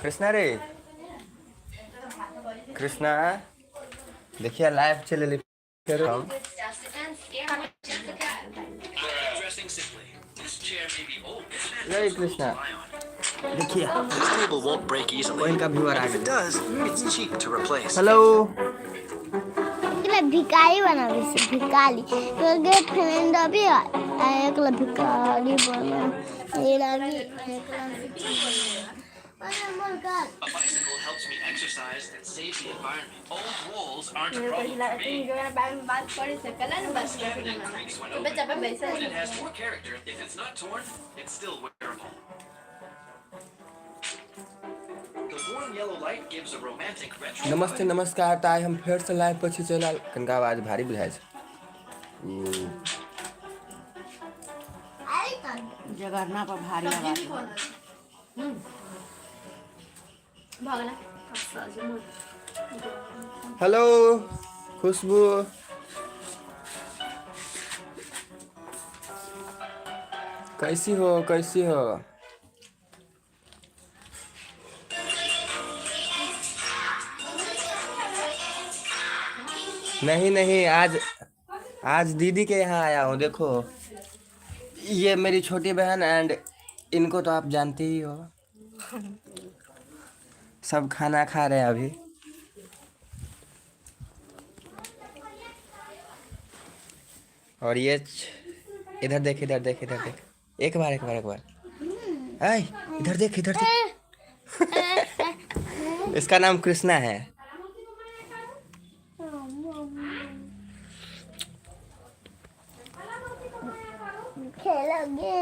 कृष्णा रे, कृष्णा देखिए लाइव चले ले फिर हम ये कृष्णा देखिए कोइन का व्यूअर आ गया। हेलो भिकारी बना भिकारी तो गेट फ्रेंड अभी एक भिकारी बना ये लगी A bicycle helps me exercise and save the environment. Old walls aren't a problem for me. It creaks when open, but it has more character. If it's not torn, it's still wearable. The warm yellow light gives a romantic retro नमस्ते vibe. नमस्कार। तो आज हम फिर से live पर चला कनका आवाज भारी बुझाए जगरना पर भारी आवाज हेलो खुशबू कैसी हो नहीं आज दीदी के यहाँ आया हूँ। देखो ये मेरी छोटी बहन एंड इनको तो आप जानते ही हो। सब खाना खा रहे हैं अभी। और ये इधर देख एक बार ऐ इधर देख इसका नाम कृष्णा है। खेलोगे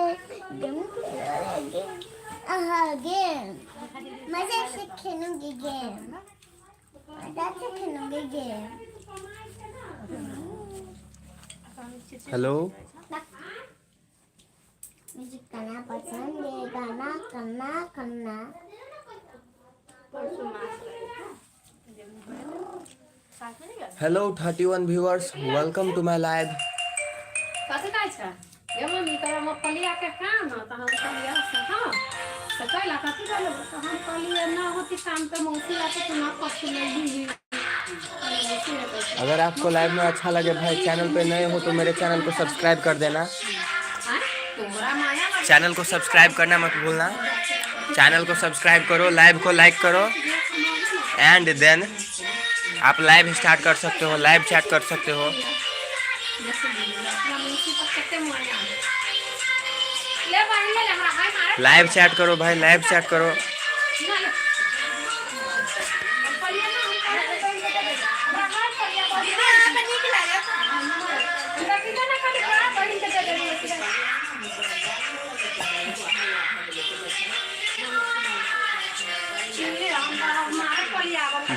गेम मजे से खेलूंगी गेम हेलो मुझे गाना पसंद है करना hello 31 viewers, welcome to my live. Mummy तो हम पलिया के काम न तो हम पलिया हां तो कहला कथी डालो तो हम पलिया ना होती काम पे मौसी आके तो ना पक्ष ले। अगर आपको लाइव में अच्छा लगे भाई, चैनल पे नए हो तो मेरे चैनल को सब्सक्राइब कर देना। चैनल को सब्सक्राइब करना मत भूलना। चैनल को सब्सक्राइब करो, लाइव को लाइक करो एंड देन आप लाइव स्टार्ट कर सकते हो, लाइव चैट कर सकते हो। लाइव चैट करो भाई, लाइव चैट करो।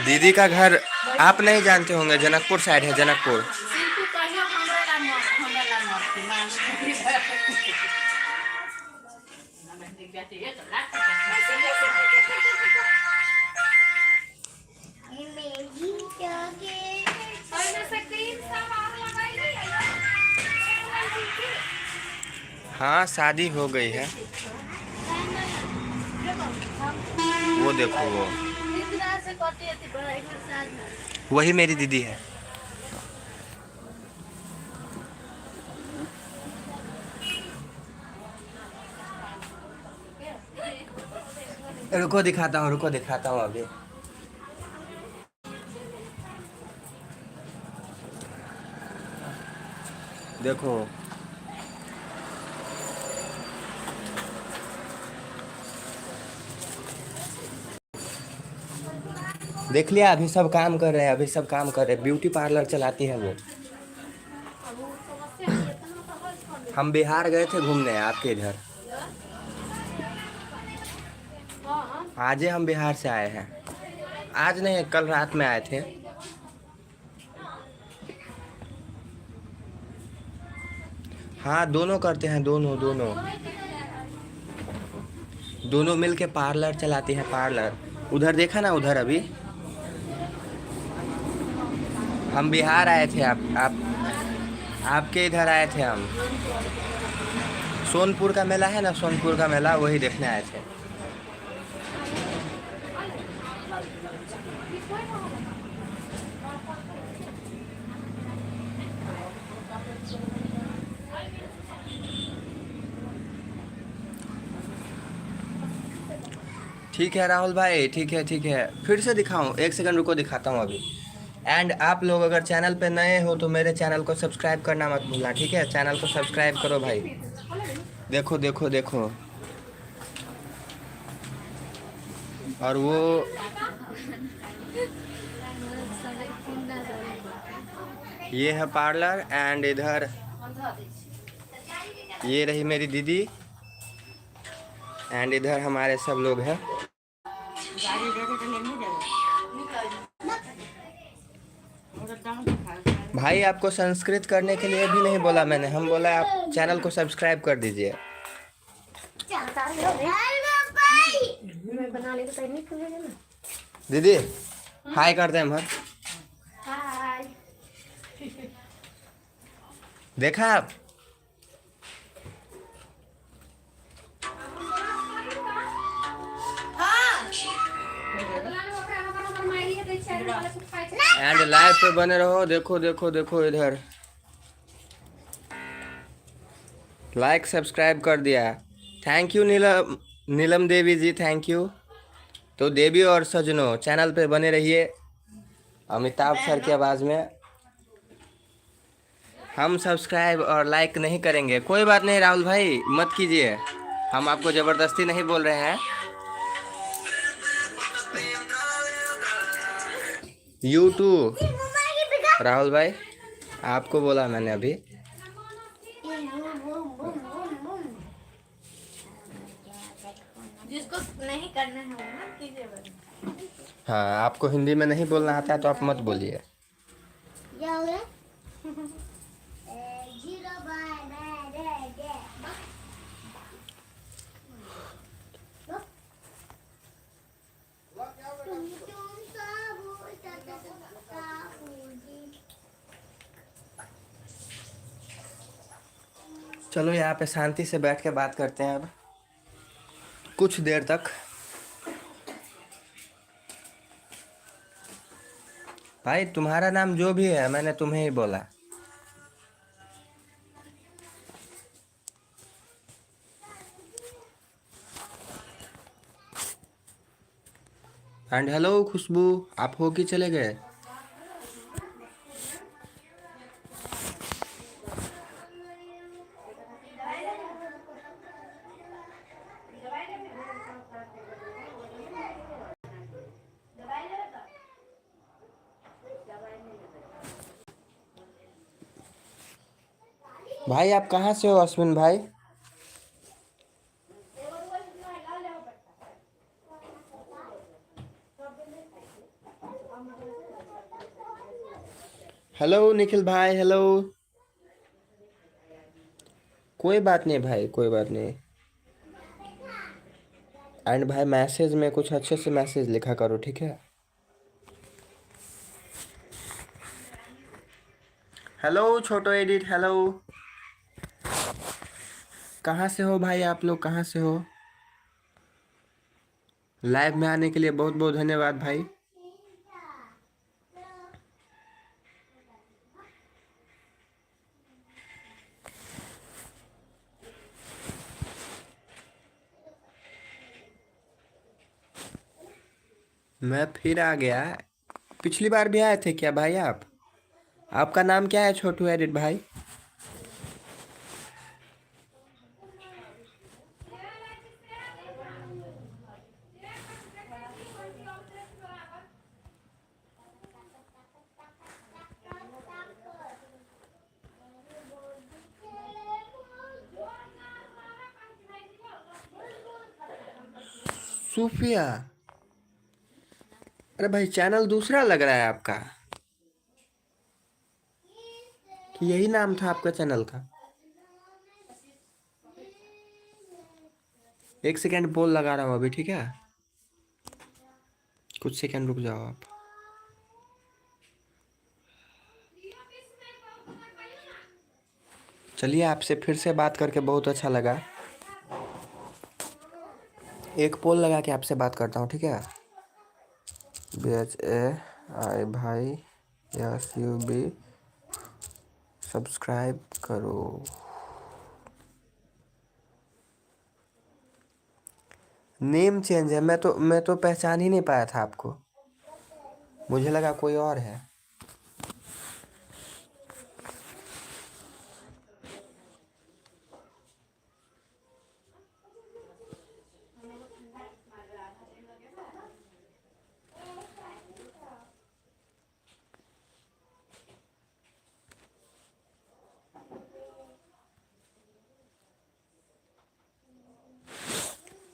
दीदी का घर आप नहीं जानते होंगे, जनकपुर साइड है, जनकपुर। हाँ शादी हो गई है, वो देखो वो वही मेरी दीदी है। रुको दिखाता हूँ अभी। देखो देख लिया, अभी सब काम कर रहे हैं, ब्यूटी पार्लर चलाती है वो। हम बिहार गए थे घूमने आपके इधर, आज ही हम बिहार से आए हैं। आज नहीं, कल रात में आए थे। हाँ दोनों करते हैं, दोनों मिल के पार्लर चलाती है, पार्लर। उधर देखा ना, उधर अभी हम बिहार आए थे, आपके इधर आए थे हम। सोनपुर का मेला है ना, सोनपुर का मेला, वही देखने आए थे। ठीक है राहुल भाई, ठीक है, फिर से दिखाऊं? एक सेकंड रुको, दिखाता हूँ अभी। एंड आप लोग अगर चैनल पे नए हो तो मेरे चैनल को सब्सक्राइब करना मत भूलना, ठीक है? चैनल को सब्सक्राइब करो भाई। देखो देखो देखो, और वो ये है पार्लर, एंड इधर ये रही मेरी दीदी, एंड इधर हमारे सब लोग हैं। गाड़ी दे दे तो लेने जाएगा। वो तो दाम दिखा। भाई आपको संस्कृत करने के लिए भी नहीं बोला मैंने, हम बोला आप चैनल को सब्सक्राइब कर दीजिए। मैं बना ले तो नहीं खुलेगा ना। दीदी हाय कर दे हम। हाय। देखा आप? एंड लाइव पे बने रहो, देखो देखो देखो इधर लाइक सब्सक्राइब कर दिया। Thank you Neelam, Neelam Devi ji, thank you. तो देवी और सजनों चैनल पे बने रहिए अमिताभ सर की आवाज़ में। हम सब्सक्राइब और लाइक नहीं करेंगे, कोई बात नहीं राहुल भाई, मत कीजिए, हम आपको ज़बरदस्ती नहीं बोल रहे हैं। यूट्यूब राहुल भाई आपको बोला मैंने अभी। जिसको नहीं करना है वो मत कीजिए बस। हाँ, आपको हिंदी में नहीं बोलना आता है तो आप मत बोलिए। क्या हो गया? जीरो बाय दे चलो यहाँ पे शांति से बैठ के बात करते हैं अब कुछ देर तक। भाई तुम्हारा नाम जो भी है मैंने तुम्हें ही बोला। एंड हेलो खुशबू, आप हो कि चले गए? भाई आप कहाँ से हो अश्विन भाई? हेलो निखिल भाई, हेलो। कोई बात नहीं भाई, कोई बात नहीं। एंड भाई मैसेज में कुछ अच्छे से मैसेज लिखा करो, ठीक है? हेलो छोटो एडिट, हेलो। कहाँ से हो भाई आप लोग, कहाँ से हो? लाइव में आने के लिए बहुत बहुत धन्यवाद भाई। मैं फिर आ गया। पिछली बार भी आए थे क्या भाई आप? आपका नाम क्या है छोटू एडिट भाई? सूफिया। अरे भाई चैनल दूसरा लग रहा है आपका, कि यही नाम था आपका चैनल का? एक सेकेंड बोल लगा रहा हूँ अभी, ठीक है? कुछ सेकेंड रुक जाओ आप। चलिए आपसे फिर से बात करके बहुत अच्छा लगा। एक पोल लगा के आपसे बात करता हूँ, ठीक है? BHAI भाई SUB सब्सक्राइब करो। नेम चेंज है। मैं तो पहचान ही नहीं पाया था आपको। मुझे लगा कोई और है।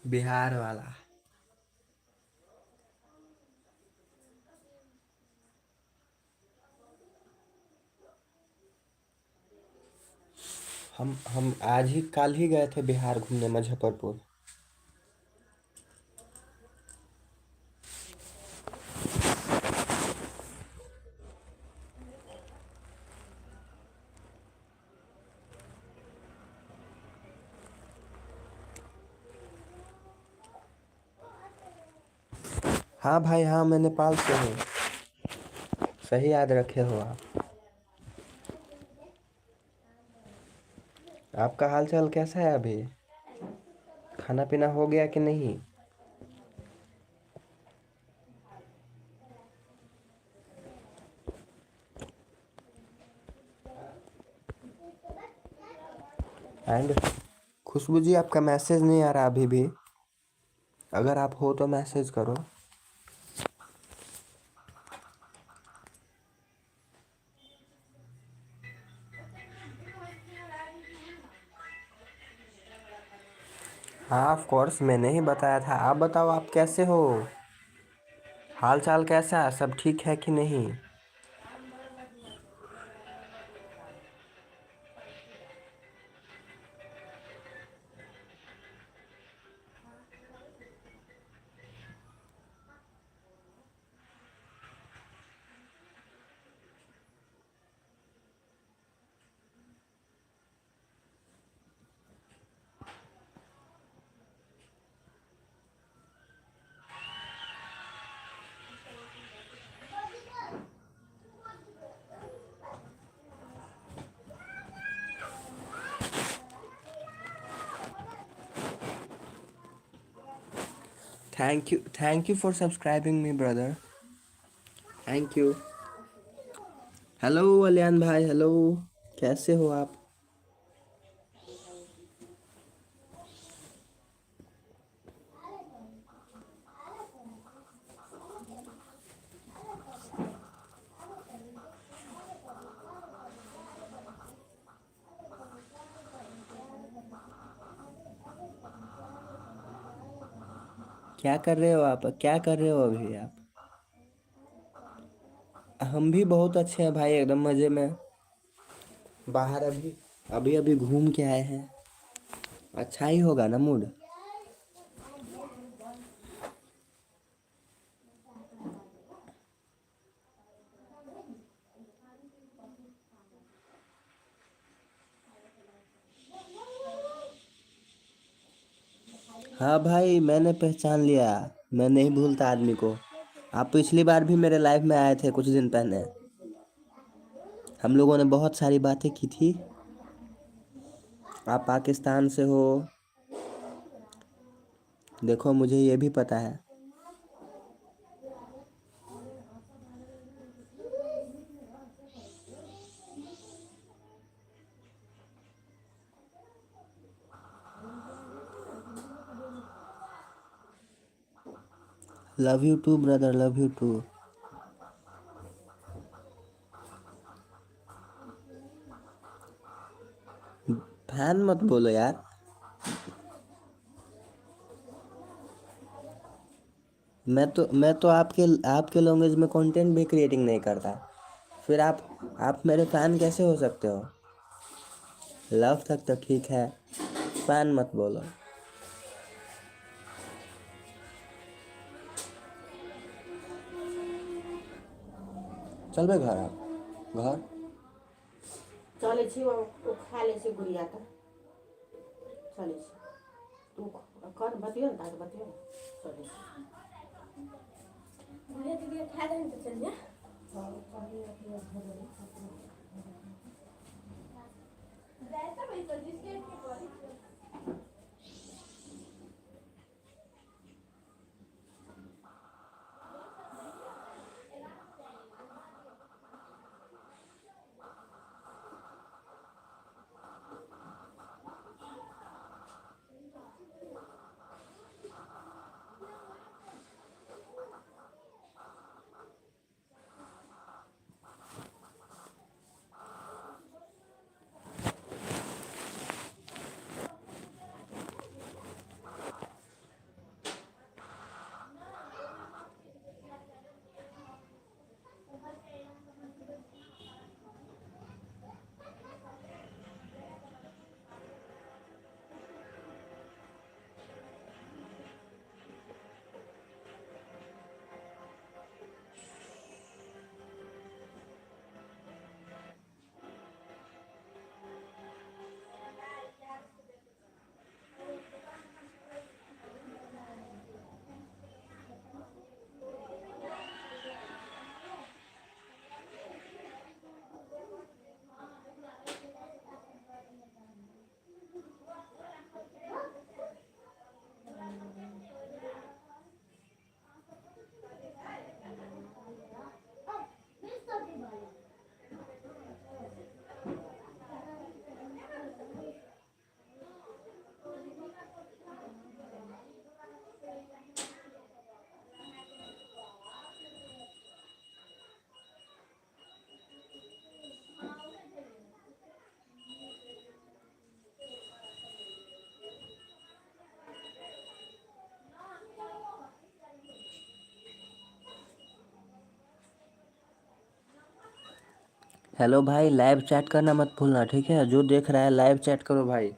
बिहार वाला। हम आज ही कल ही गए थे बिहार घूमने, मुजफ्फरपुर। हाँ भाई हाँ, मैं नेपाल से हूँ। सही याद रखे हो आप। आपका हाल चाल कैसा है अभी? खाना पीना हो गया कि नहीं? एंड खुशबू जी, आपका मैसेज नहीं आ रहा अभी भी। अगर आप हो तो मैसेज करो। हाँ ऑफ कोर्स, मैंने ही बताया था। आप बताओ, आप कैसे हो? हाल चाल कैसा है? सब ठीक है कि नहीं? Thank you for subscribing me brother. Thank you. Hello Aliyan भाई, हेलो। कैसे हो आप? क्या कर रहे हो आप? क्या कर रहे हो अभी आप? हम भी बहुत अच्छे हैं भाई, एकदम मज़े में। बाहर अभी अभी अभी घूम के आए हैं। अच्छा ही होगा ना मूड। हाँ भाई, मैंने पहचान लिया। मैं नहीं भूलता आदमी को। आप पिछली बार भी मेरे लाइफ में आए थे कुछ दिन पहले। हम लोगों ने बहुत सारी बातें की थी। आप पाकिस्तान से हो, देखो मुझे ये भी पता है। Love you too brother, love you too. Fan मत बोलो यार। मैं तो आपके लैंग्वेज में कंटेंट भी क्रिएटिंग नहीं करता। फिर आप मेरे फैन कैसे हो सकते हो? लव तक तो ठीक है, फैन मत बोलो। चल बे घर, आप घर। चले छी वो खा ले छी गुड़िया तो चले छी तू कर बतियो ना बतियो चले छी गुड़िया दीदी खा ले तो चल जा। हेलो भाई, लाइव चैट करना मत भूलना, ठीक है? जो देख रहा है लाइव चैट करो भाई।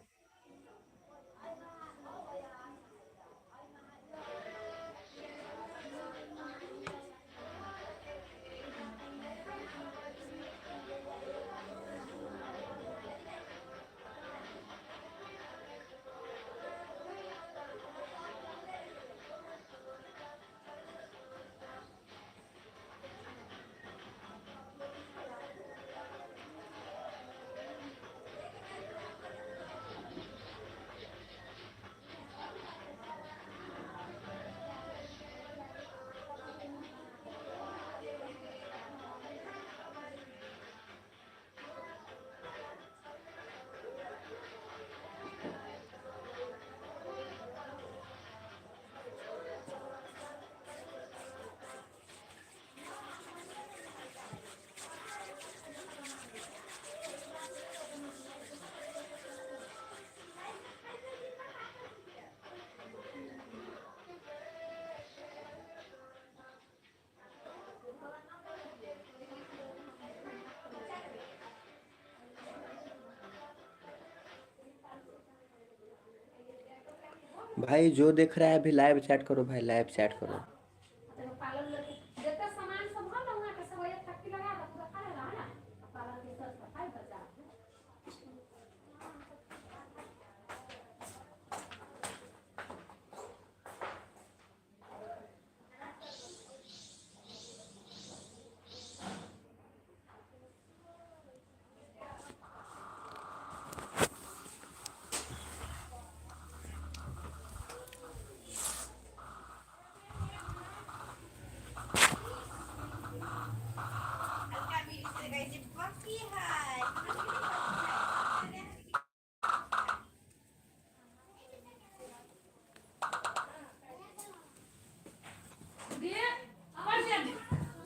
भाई जो देख रहा है अभी लाइव चैट करो भाई, लाइव चैट करो। तेरे पार्लर में जितना सामान सब हो ना वहाँ के सब एक टक्की लगा दो पूरा खा लेगा है ना पार्लर के सब सफाई कर जा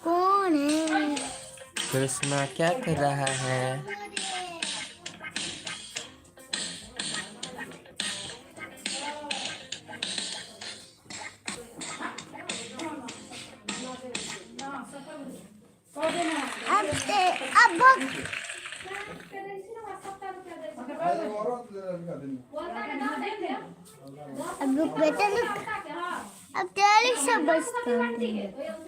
कौन है? कृष्णा क्या कर रहा है? अब भग अब रुक बेटा रुक। अब 43 बजता है।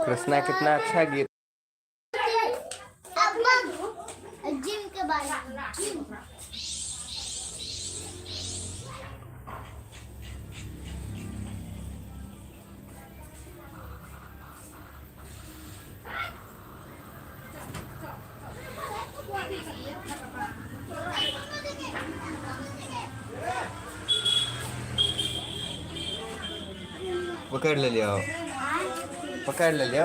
कृष्णा कितना अच्छा गीत। अब जिम के बारे में जिम। पकड़ ले लिया, पकड़ ले लिया।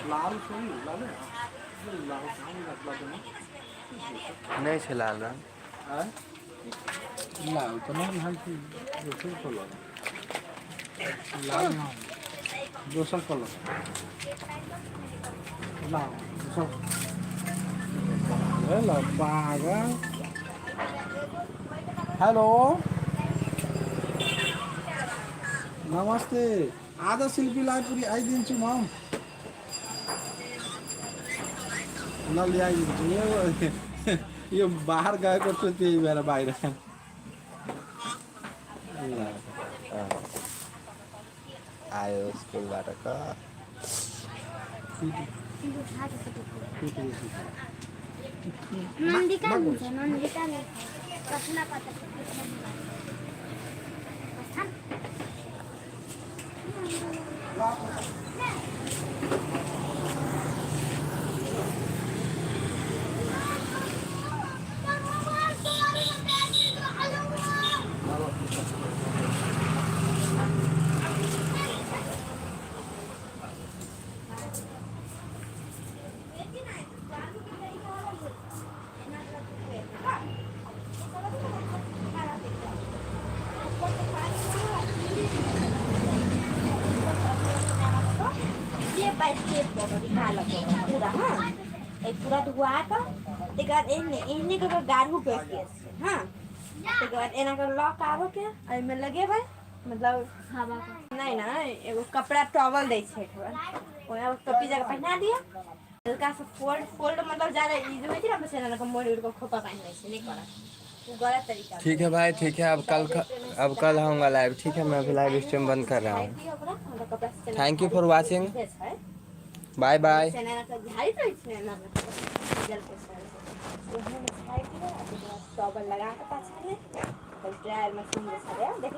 लाल सही लाल है लाल कहाँ लगला देना नहीं छे लाल रंग। है लाल तो नहीं हल्की दूसरा कलर लाल ना दूसरा कलर लाल दूसरा हेलो पागल हेलो नमस्ते आधा शिल्पीलाई पुरी आइदिन्छु म नल्याइदिन्छु यो बाहर गएको छु त्यही भएर बाहिर आयो स्कुलबाट क नन्दिका हुन्छ नन्दिकाले कसना पता पूरा हाँ एक पूरा धुआ तो एक बार इन्हें के गाढ़ू पेस्ट के हाँ एक बार एना के लॉक आवो के आई में लगे भाई मतलब हवा का नहीं ना एगो कपड़ा टॉवल दे छे एक बार ओया टोपी जगह पहना दिया हल्का सा फोल्ड मतलब ज्यादा इजी होई थी ना बस एना के मोड़ को खोपा पहन नहीं करा वो गलत तरीका ठीक है भाई ठीक है। अब कल आऊँगा लाइव। ठीक है मैं अभी लाइव स्ट्रीम बंद कर रहा हूँ। Thank you for watching. Bye bye. Towel लगा के पास में ड्रायर मशीन में देख